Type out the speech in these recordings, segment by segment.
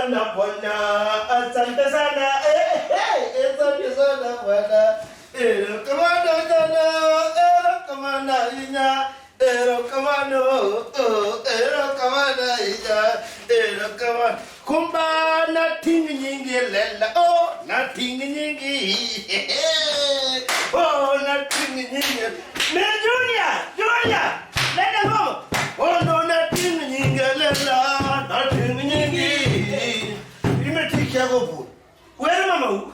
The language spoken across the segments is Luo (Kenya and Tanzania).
sana bwana, asante sana, asante sana bwana. Kamana inya, kamana inya, kumba na tingi nyingi lela, na tingi nyingi, na tingi nyingi. Me Julia, let them go. No, na tingi nyingi lela, na tingi nyingi. You may take care of food. Where mama?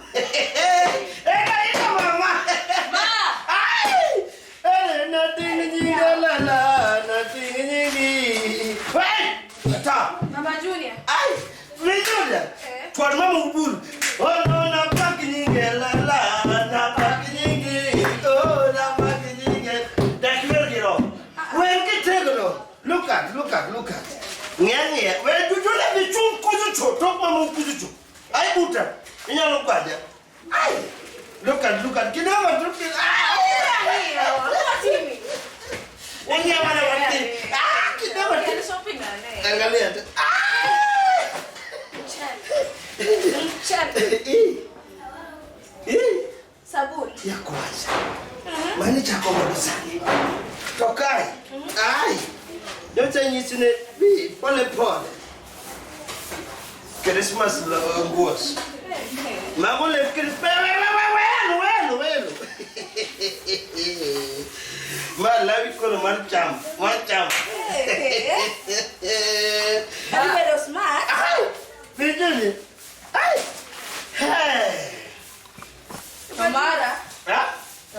Mama Junior. Ay, Junior. Kwa mama uburu. Oh no, na paki nyingi la na paki nyingi. Oh, na paki nyingi. That will get off. When get taken. Look at. Nyanyi, when do you let me choose kuzucho? Talk mama kuzucho. Ay buta. Inya lokaja. Ay. Look at. Kinawa look at. Angalia. Sabuni. Ya kwanza. Mani chako mabisani. Tokai. Ai. Yote nyisine bi pole. Christmas nguos. Magole Christmas. Welo. Ma lavi kono marcham. Everybody was smart. Vijini. Ai. Hey. Mara.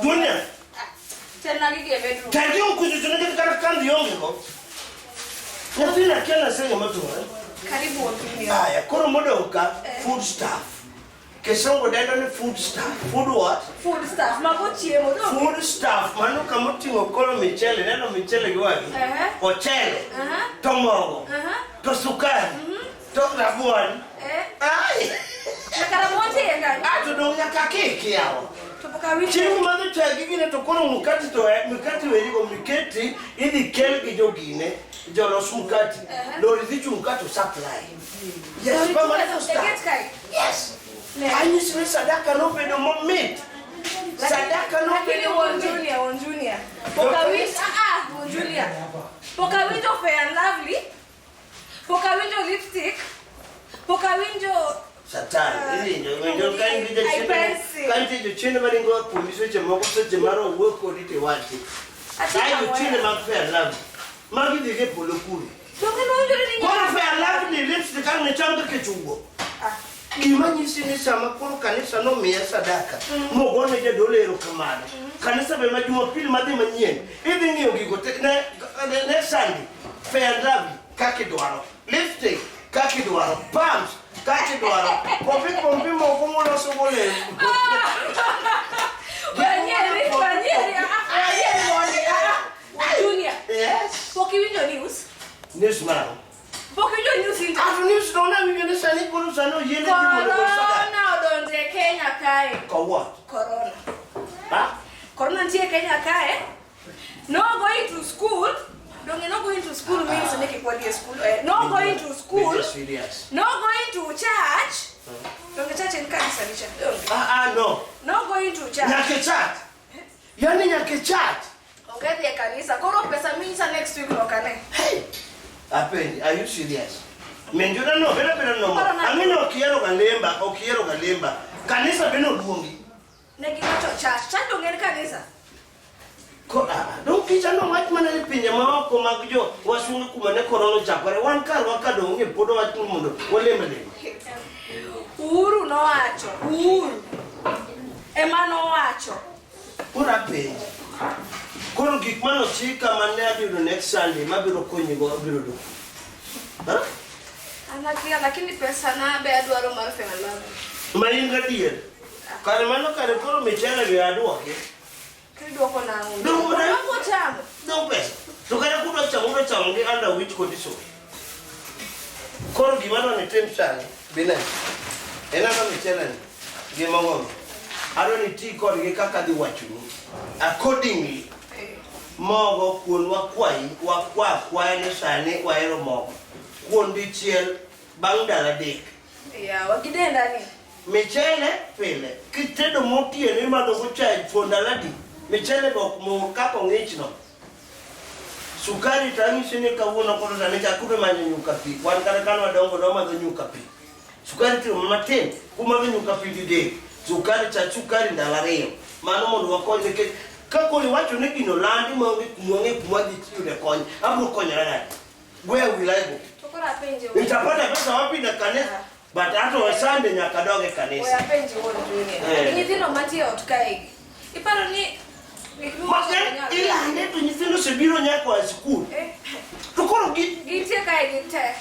Dunia. Tena gige bedroom. Kaji ukujuju ndio kandi yongo. Nafina kena senga matu. Karibu wapini. Aya, kono modoka food stuff. Kesongo dada ni food stuff. Food what? Food stuff. Magochi emo do. Food stuff. Manu kamuti ngokolo michele. Neno michele giwani. Ochele. Tomogo. To sukari. To rabuani. Ai. Nakaramonte yengani. Ato donga kakeki yao. Topoka wiki. Chimu manu chagigine tokono mukati toe. Mukati weligo miketi. Idi kelgi jogine. Jolos mukati. Lori zichu mukati supply. Yes, mama yes. Ani sime sadaka no pedo mo meat. Sadaka no pedo one junior. Poka window one junior. Poka window fair and lovely. Poka window lipstick. Poka window Satan, window kanti chini maringo police che moko se maro woko dite wati. Sai chini ma fair love. Magi dige polokuri. Poka window ni Ko fair love ni lipstick kan ne changa ke chungo. Kimanyi sini sama kono kanisa no meya sadaka. Mo gone je dolero kamana. Kanisa be majuma pili made manyien. Hivi ngiyo gigote ne sandi. Fair love kake dwaro. Lipstick kake dwaro. Palms kake dwaro. Pompi mo komo no sogole. Wanyeri. Junior. Yes. Poki window news. News man. Poki window news in. Afu news dona wingene sani kono sano yele di mo do sada. Corona donde Kenya kai. Ko what? Corona. Corona ntie Kenya kai. No going to school. Don't not going to school means make it body school. No going to school. No going to church. Don't church in kanisa. No. No going to church. Nyake chat. Yani nyake chat. Ongea ya kanisa. Koro pesa mingi next week lokane. Hey. Apendi, are you serious? Menjura no, bera no. Amino okiero galemba. Kanisa beno duongi. Negi macho church. Church ongea kanisa. Ko don't kicha no wat mana ni pinya ma ko magjo wasungu kumane korono chakore wan kar wakado nge podo wat mundo olemele. Uhuru no wacho. Uhuru. Emano wacho. Ura pe. Kono gik mano chika mane abiro next Sunday mabiro konyi go abiro do. Anakia lakini pesa na be adwaro mar fena love. Mainga dier. Kare mano kare kono michele be adwa ke. Kido ko na ngo. No chamo. No pesa. To kare kudo chamo nge under which condition. Kono gimano ne tem sana. Bina. Ena kama michele ni. Gima ngom. Aro ni ti kod ge kaka di wachuni. Accordingly. Mogo kuon wakwa ne sani waero mogo. Kuon dichiel bang' dala dek Ya, wakidenda ni. Michele pile. Kitedo motieno imadho go chai fondaladi. Michele go mo kako ng'ichno. Sukari tang'isi ni kawuono kono tani chakube manyo nyuka pi. Wan kata kan wadongo nomadho nyuka pi. Sukari timo matin kumadho nyuka pi didek. Sukari ndalo ariyo. Mano mondo wakony nikech kako iwacho ni gino landi maonge kumwang'e kumadhi yude kony. Abro konyora nade. Where will I go? Tokora penje. Nitapata pesa wapi na kanisa? But hata Sunday nyaka doge kanisa. Oya penje wono dunia. Nyithindo mantie ot kae. Iparo ni ilande to nyithindo sebiro nyako a school. To koro gitie kae gite.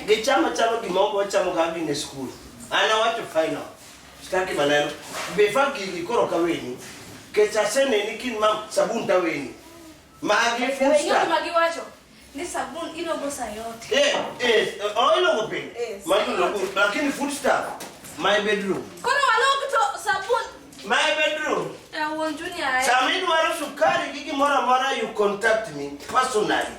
Gichama gimoko chamo ka gin e school. Ana wacho final. Skaki maneno. Befa gigi koro kaweni. Kechasene ni kin mam sabun taweni. Magi fusta. Magi wacho. Ni sabun ilogo saa yote. Ilogo pin. Lakini food stuff. My bedroom. Kono walogo to sabun. My bedroom. Won Junior. Sami dwaro sukari gigi mora you contact me personally.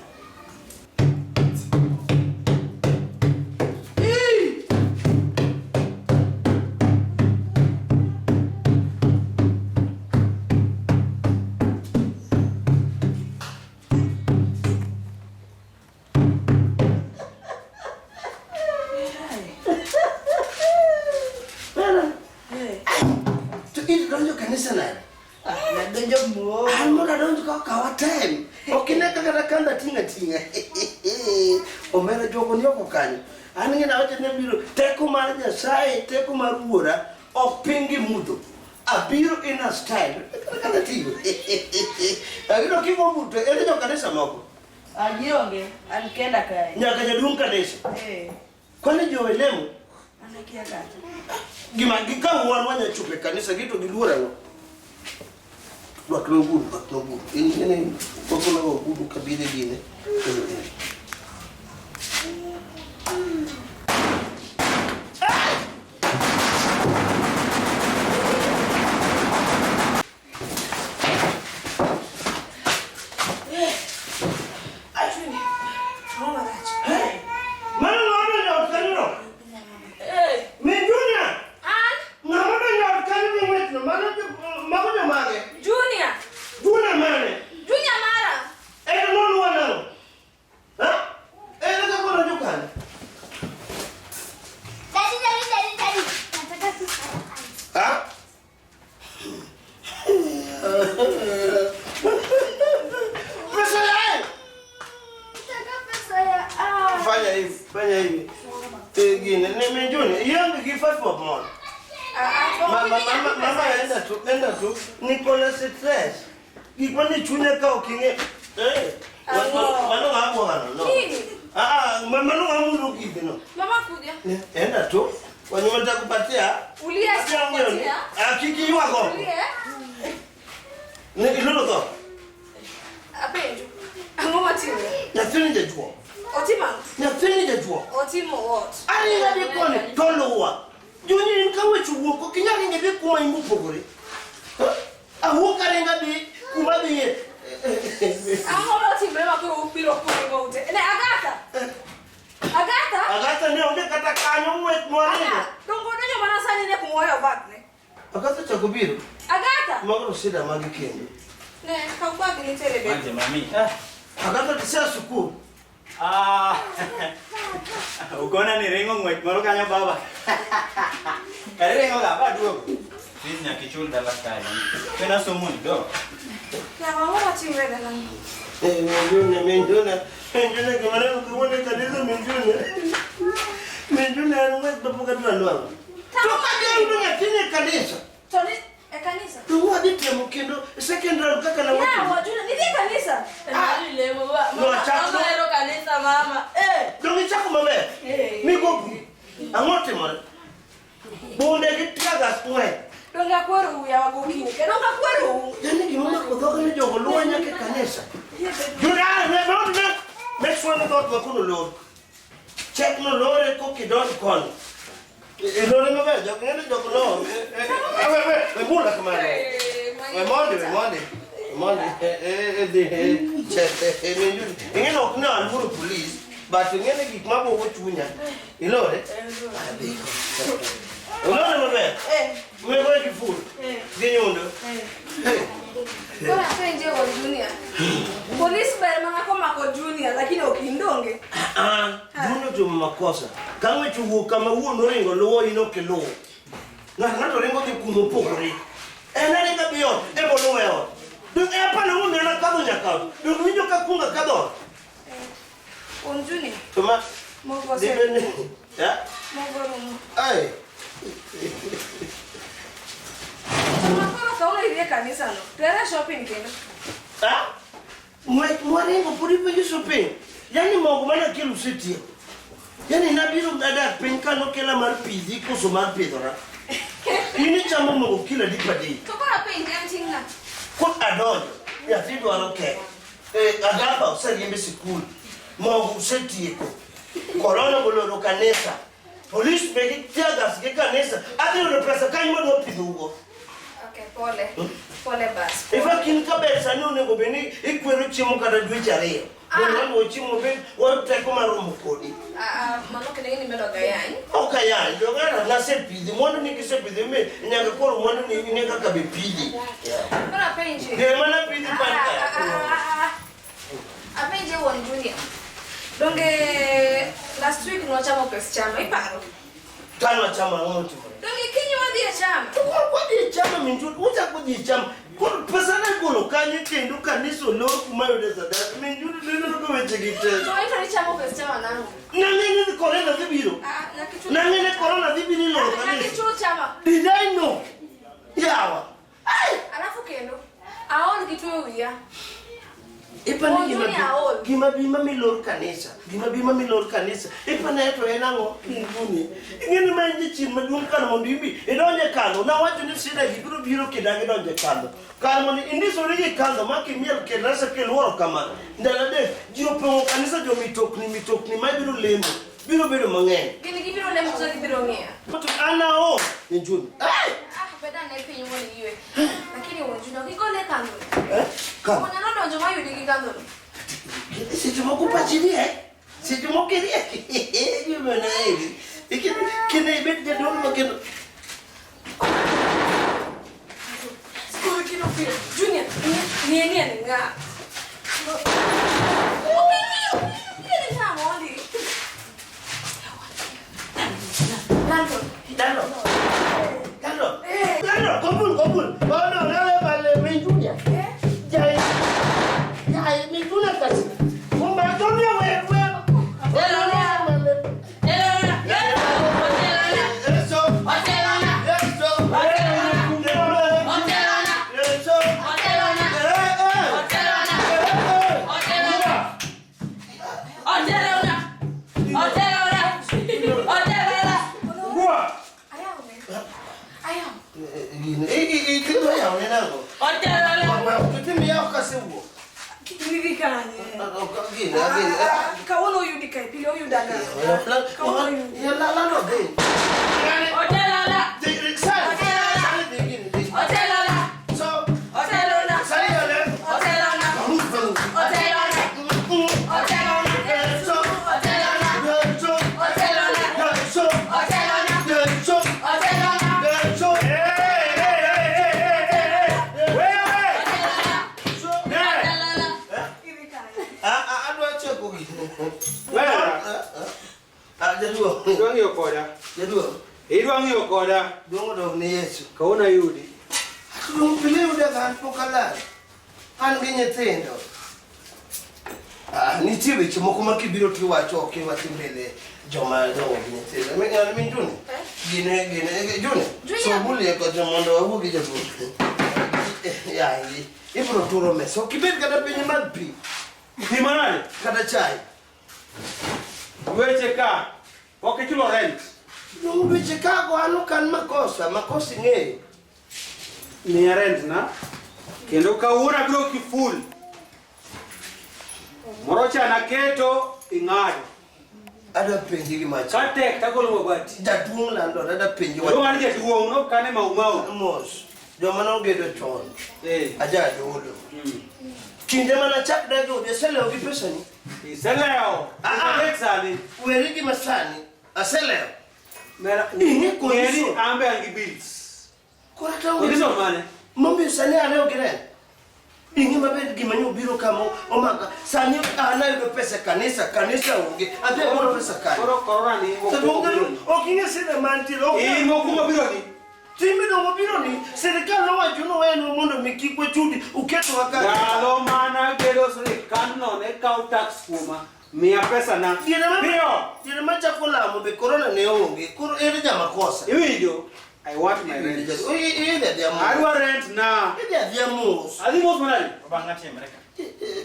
Omera jogo nyoko kanyo. An ng'ina wacho ne biro teko mar Nyasaye, teko mar Wuora opingi mudho. Abiro in a style. Kana tigo. Agino kigo mudho ere jo kanisa moko. Ajionge, alikenda kae. Nyaka jaduong' kanisa. Kwani jo elemo? Anakia kata. Gima gikawan wanya chupe kanisa gitu giluora no. Bakno guru. Ini kokona guru kabide gine. Fanya hivi. Tegine, nimejuni. Yangu kifatu kwa mwana. Mama enda tu. Niko na stress. Kipande chunya ka ukinge. Mano hapo hana. No. Mano hamu kipi no. Mama kuja. Enda tu. Wanyuma nitakupatia. Ulia kupatia. Kiki wako. Ulia. Nilolo ko. Apenjo. Angoma timu. Nyathini jajua. Otima. Nyathini jajua. Otimo what? Ani ngade kone tolowa. Juni nkawe chugo ko kinyari ngebe kuma imbu pogore. Ahuka ngade kuma biye. Angoma timu ma ko upiro ko ngote. Ne Agata. Agata ne onge kata kanyo mwet mwane. Dongo donyo mana sani ne kumoyo batne. Agata chakubiro. Agata. Magro sida magi kende. Ne kauba ni telebe. Manje mami. Agata tisa sukuru. Ukona ni ringo ngwet moro kanyo baba. Kare ringo ga ba duogo. Sisi nyakichul dala kai. Pena somo ndo. Ya mama timu wewe nani? Menjuna kemana kuone kanisa menjuna anwe bapoka tuanwa. Toka ndio nyatine kanisa. Toni kanisa. Tuwa ditia mukendo secondary kaka na watu. Ya wajuna ni kanisa. Ndio leo mama leo kanisa mama. Ndio chako mama. Miko amote mara. Bonde kitiaga kwe. Donga kweru ya wagokini. Donga kweru. Yani kimona kutoka ni jogo luwa nyake kanisa. Juna make sure no dot wakuno lord. Check no lord ko kidon kon. Lord no be jogo ni jogo no. We mula kamera. We monde. Check. Ngeno kuna alvuru police. But ngene gik mabo go chunya. Ilore? Ilore mabe? Me go ki full. Ginyondo. Kora penje wa junior. Police ber manga koma ko junior lakini okindonge. Duno tu makosa. Kama chuo kama huo noringo lo ino kelo. Ngato ringo ki kundo pokore. Nani ka biyo? Bolo weo. Duk apa na ngombe na kado nyaka. Duk winyo ka kunga kado. On junior. Tuma. Mogo se. Dipende. Ya? Mogo rumo. Ai. Makoro kauna ile kanisa no. Tera shopping kendo. Mwarengo puri penye shopping. Yani mogo mana kelu seti. Yani nabiro dada penka no kela marpidi ko so marpidora. Ini chamo mogo kila dipadi. To kora penje antinga. Ko adonjo. Ya fido aloke. Agaba usali yembe sikulu. Mogo seti ko. Corona bolo kanisa. Police begi tiagas ke kanisa. Ati no presa kanyo do pidugo. Okay, pole. Pole bas. Ifa kin kabesa no nego beni ikwero chimo kada dwichare. Bono chimo ben wo teko maromo kodi. Mano kene ni meloga yani. Okay, jogara na sepidi. Mono ni kisepidi me nyaga koro mono ni nyaga kabe pidi. Kora penje. De mana pidi panta. Apenje won junior. Donge last week no chama pesa chama iparo. Tano chama ngoto. Donge kinyo wadi ya chama. Kwa di chama minju uta kudi chama. Kwa pesa na golo kanye kendo kaniso lo kumayo desa da. Minju ndio ko wechegite. So ita ni chama pesa chama nangu. Nangene ni corona dibiro. Na kitu. Nangene corona dibiro lo Na kanisa. kitu chama. Did I know? Yawa. Ai. Alafu kendo. Aoni kitu ya. Ipa ni gima bima milor kanisa. Gima bima milor kanisa. Ipa na eto enango nguni. Ngeni manje chin madung kan mondo imbi. Idonje kando na wacho ni sida gibiro biro kidange donje kando. Kan mondo indiso ri kando maki miel kelasa kelworo kama. Ndala de jiro pongo kanisa jo mitokni mabiro lemo. Biro bedo mang'eny. Gini gibiro lemo so gibiro ng'eya. But anao ni juni. Ai! Beda na ipi nyuoni iwe. Lakini wonjuno kigole kando. Kando. Mwana no donjo mayu digi kando. Sijumo kupachini sijumo keria. Yume na hivi. Kina ibet de don makeno. Skoro kino pia. Junior, ni nga. Dano, gobul. Bono, nale vale menjunya. Jai, menjunya kasi. Mumba tomia we. Kawono yu dikai pili oyu daga. Kawono yu. Ya la no de. Hotelala. Idwangi okoda. Dongo dog ni Yesu. Kaona yudi. Dong pili udah kan pokala. An gi nyithindo. Nitie weche moko ma kibiro tiwacho ok iwatimbele joma dongo gi nyithindo. Meng'ano min Juni. Gine Juni. So bulie ko mondo awuogi jatuo. Ya ngi. Ibro turo meso. Kibet kada piny mag pi. Pi manade? Kada chai. Weche ka. Ok ichulo rent. Dong weche kago ano kan makosa ng'eyo. Miya rent na. Kendo kawuono biro kiful. Morocha na keto ing'ado. Ada penji gi macho. Katek tagolo mabati. Jaduong' lando ada penji Yo ngani jaduong' no kane mau. Mos. Joma no gedo chon. Eh. Aja dolo. Kinde mana chak dago de sele ogi pesa ni. Iseleo. Sani. Werigi masani. Aseleo. Mera. Inge koiso. Ambe angi bills. Kwa tawo. Koiso mane. Mombi sani aleo gire. Inge mabed gimanyo biro kamo omaka. Sani anayo pesa kanisa unge. Abe boro pesa kani. Corona ni. Okinge sina mantilo. Mo kuma biro ni. Timbe do biro ni. Serikali no wajuno wenu mondo mikikwe chudi uketo wakati. Galo mana gedo serikali no ne kau tax kuma. Mia pesa na. Dire macha kola mo be corona ne onge. Koro ere jama kosa. Iwijo. I want my rent. I want rent now. Adi mos manali. Banga mereka.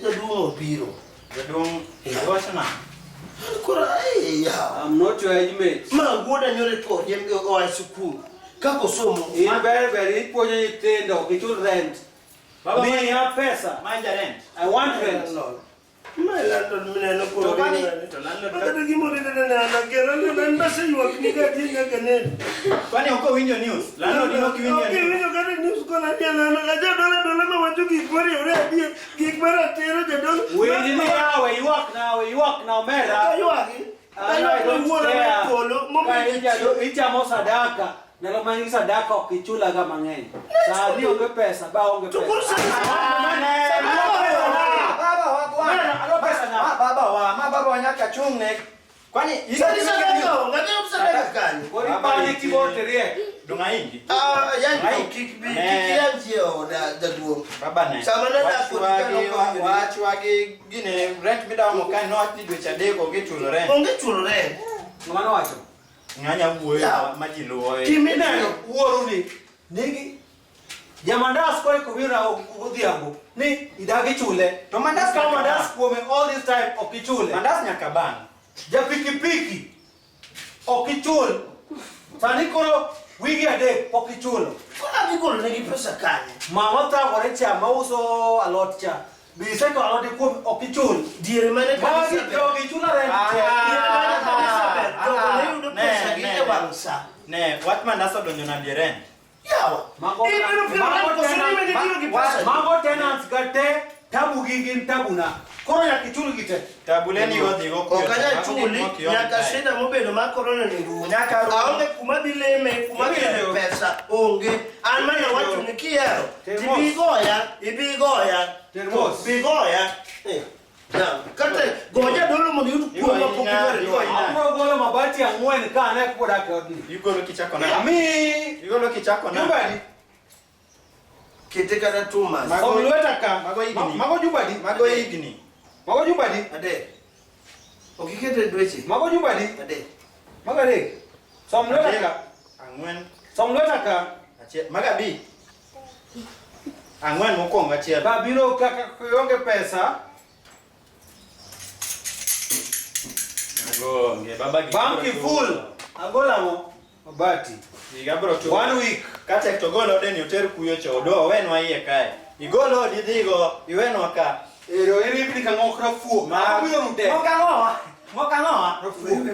Jadung biro. Jadung sana. I'm not your age mate. Ma goda nyore to jem o ai school. Kako somo. In very poje itendo kichul rent. Baba mimi ya pesa. Manja rent. I want rent. My landlord mina no ko. To landlord. Ada gimo de na gera na ndase yo kiniga tinga kenen. Kwani uko winyo news? Landlord no kiwinyo news. Winyo kare news ko na dia na aja dola ma wajuki kwari ore dia kikbara tero jadol. We ni yawe you walk now mera. Icha mo sadaka. Nalo mangi sadaka ukichula kama ngeni. Saa ndio unge pesa ba unge pesa. Baba wanyaka chungne. Kwani Baba kibote rie. Dunga ingi. Yani kikianjio da duo. Baba ne. Samana da wachi wage gine rent bida mo kan no ati dwe chadeko gichulo rent. Onge chulo rent. Ngano wacho. Nganya wuoyo majiluo. Kimina uoro ni nigi Jamandas ko kubira udhiambo ni idagi chule To mandas kama mandas kuome all this time okichule Mandas nyaka bang. ja pikipiki okichul sani koro wigi ade okichulo kuna bigolo negi pesa kanye. mama ta gore cha mauso alot cha bise ko alot ko okichul Diere mane mama kabisa. ki okichula rent Diere mane kabisa. Dogo ne udo pesa gite bangsa. Ne, wat mandas odonjo na dieren. Yawa. Mango tenants gate tabu gigin tabuna koro ya kichulu gite Tabuleni godhi go. Okanya chuli nyaka shida mobedo ma corona ni ru. Nyaka ru. Aonge kuma bileme kuma bile pesa onge. Anmana watu nikiero. Ibigoya. Termos. Bigoya. Na kate goja dolo mo yutu kwa populare. Amro golo mabati ya ngwen ka na kuda kodi Igolo kichako na. mi Igolo kichako na. jubadi Kiteka na tuma. somlweta ka Mago igni. mago jubadi Mago igni. mago jubadi Ade. Okikete dweche. mago jubadi Ade. mago de somlweta ka Angwen. somlweta ka Achiel. Magabi. Angwen mokwongo achiel. babiro kaka yonge pesa Ago nge baba gi. banki full agola mo mabati Igabro to. 1 week Kata to golo deni oter kuyo chodo wenwa iye kae. Igolo didhigo iwenwa ka. ero iri ka ngokra fu Ma biro nte Mokangoa.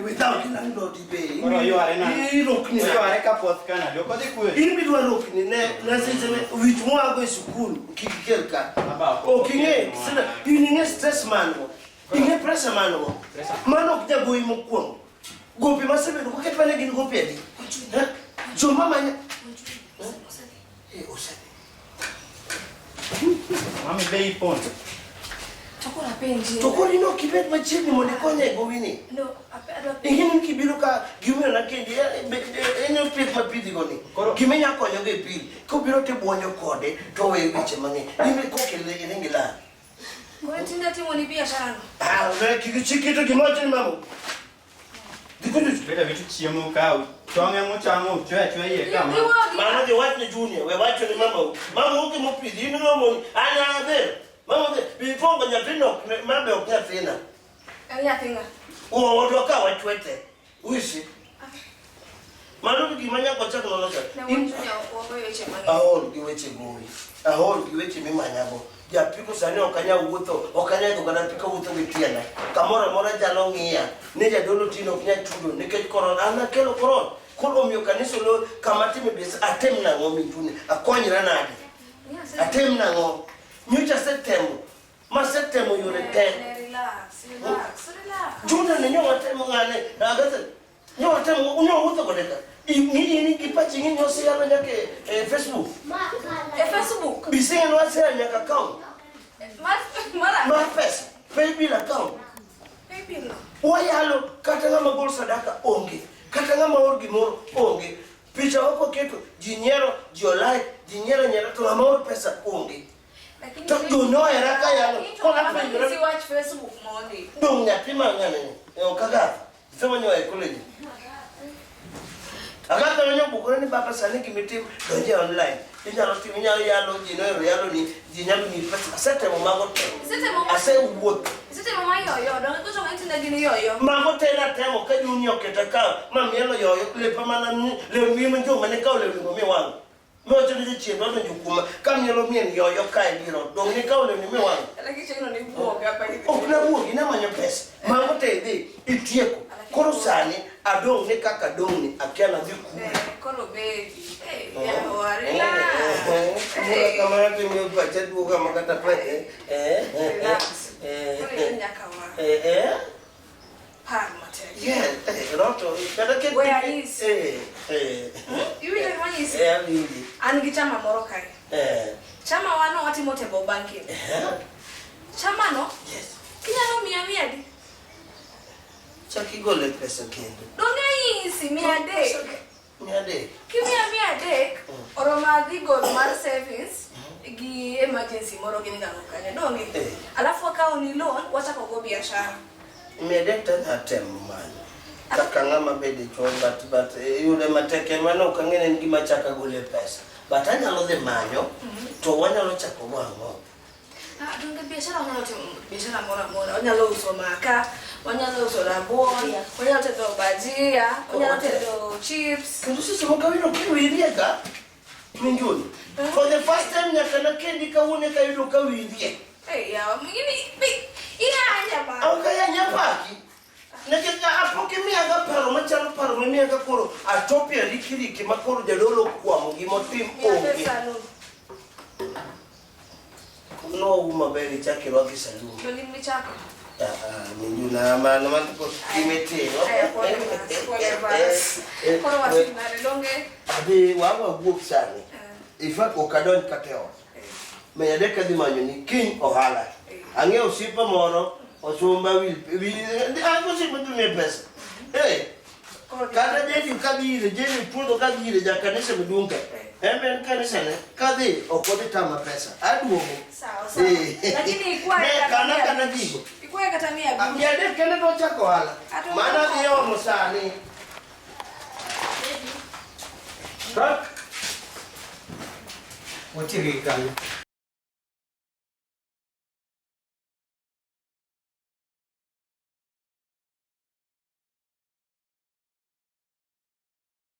Without landlord pay. Koro yware na. Irokni. Yware ka poth kana. Joko dhi kuyo. Irbi dwa rokni ne na sese wich mo ago school kikelka. Baba. Okinge sina ininge stress man go. Inge pressure man go. Mano kja go imo kwong. Gopi masebe ko ket pane gin gopi adi. Jo mama nya. Osani. Mami bei pon. Chakula penji. Tokori no kibet machiegni mondo ikonye go wini. No, adwa Ingin kibiro ka gimero na kendi ene pith mapidhi goni. Gimenya konyo ge pil. Kobiro te buonyo kode to we weche mang'eny. Ime kokele ene ngila. Ngoja tinda timu ni biashara. We kikichikito kimoja ni mamo. Dikuju. Beta vitu chiemo ka. Tonge mochamo chwe iye kama. Mano je wat ni junior, we wacho ni mama. Mama uke mopidhi ino ngomo ana ber. Mama de bifonga nyapino mabe okafina. Ya tinga. Odoka wachwete. Uishi. Mano gimanya kwa chako lolote. Na watu wawe weche mang'eny. Ahol giweche gowi. Ahol giweche mimanyago. Japiko sani okanya wuotho, okanya to kana piko wuotho gi tienda. Kamoro mora jalo ng'iya. Ne jadolo tino oknya tudo nikech korona ana kelo korona. Kolo miyo kanisa lo kamati mebisa atem na ngomi tuni. Akonyra nade. Atem na ngo. Nyocha setemo. Ma setemo yore te. relax. Juna ni nyo temo ngane. Agata nyo temo unyo uto kodeka. Ini kipachi ngini yosi yalo nyake Facebook. Facebook. Bisinga no ase nyaka account. Ma pesa. PayBill account. PayBill. Wayalo kata ngama gol sadaka onge. Kata ngama orgi moro onge. Picha wako keto jinyero jiolai jinyero nyero to ngama or pesa onge. To no era kaya Kona pengira. Si watch Facebook Monday. Dong nyatima ngane. Okaga. Sema nyo college. Agata nyo bukore ni baba sane kimitim donje online. Inyalo timinya yalo jinero yalo ni jinyalo ni pesa. Asete mo magote. Ase uwot. Sete mama yoyo, dong ko so ntina gini yoyo. Magote na temo ka junyo ketaka. Mamielo yoyo le pamana le mimi njo maneka le ngomi wangu. Moja ni chendo ndo njukuma. Kamielo mien yoyo kai biro. Dong ni kaule ni mi wangu. Lakini chino ni buoga hapa hivi. Okuna buogi na manyo pesa. Magote di itieko. Koro sani adong ni kaka dong ni akiana dhiku. Kolo baby. Ya warila. Kama yake mwepacha duka makata pa Relax. Kolo nyakawa. Parmate. Yeah, roto. Kada ke. Where is? You will want is. Really. Angi chama moro kai. Chama wano wati mote bo banking. Chama no? Yes. Kinyalo mia di. Chaki gole pesa kendo. Donge isi mia de. Mia de. Mia de. Oroma di gold mar savings. Gi emergency moro gini ngano kanya donge. Alafu account ni loan wacha ko biashara. Mia de tana temu man. Kaka ngama bedi chon but yule mateke mano kangene ngima chaka gole pesa. Batanya lo de manyo to wanyalo chako wango. Donge biashara wanyalo biashara mora wanyalo uso maka, wanyalo uso rabuon, wanyalo tedo bajia, wanyalo tedo chips. Kundu sisi mkawino kiwiriega minjuni. For the first time nyakana kendi kawune kawido kawirie. Ya, mingine ina hanya ba. Au kaya nyapaki. Nakita apoke miaga paro machalo paro miaga koro atopia likiriki makoro jalolo kwa mugimo tim onge. No umabeli chake waki salu. Doli mchako. Minjuna mana matuko kimete. Koro wasinare donge. Ade wawa guk sani. Ifa okadon kateo. Meyadeka di manyo ni king ohala. Ange usipa moro osumba wil. Ango sipa tu me pesa. Kada jeni kabire jeni pudo kabire jakanisa mdunga. Amen kanisa ne kadi okodi tama pesa. Aduomo. Sawa. Lakini ikuwa kana digo. Ikuwa katamia bi. Amyade kene do chako hala. Mana dio musani. Wachiri kali.